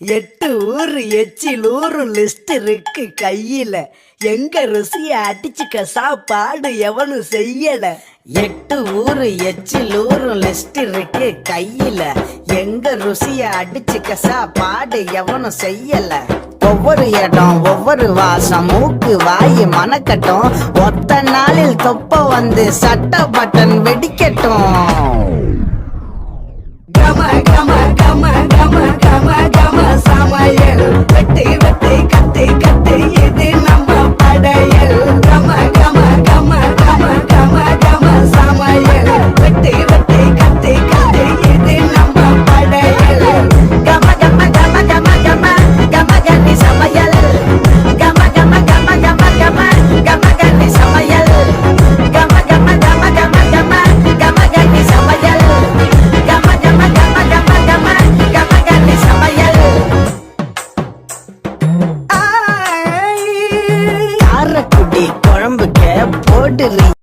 8 ஊரு எச்சில் ஊரு லிஸ்ட் இருக்கு கையில. எங்க ருசிய அடிச்சுக்க சாப்பாடு எவனும் செய்யல. 8 ஊரு எச்சில் ஊரு லிஸ்ட் இருக்கு கையில. எங்க ருசிய அடிச்சுக்க சாப்பாடு எவனும் செய்யல. ஒவ்வொரு இடம் ஒவ்வொரு வாசம் மூக்கு வாயு மனக்கட்டும். ஒத்த நாளில் தொப்ப வந்து சட்ட பட்டன் வெடிக்கட்டும். கம கம கம கம கம கம சமையல் வெட்டி வெட்டி கத்தி கத்தி இது நம்ம படையல். கம கம கம கம கம கம சமையல் வெட்டி வெட்டி கத்தி கத்தி இது நம்ம படையல். கம கம கம கம கம கம கன்னி சமையல். கம கம கம கம கம கம கன்னி சமையல். கம கம கம கம கம கம கன்னி சமையல். கம கம கம கம கம கம கன்னி சமையல். காரக்குடி குழம்புக்க போடுறீ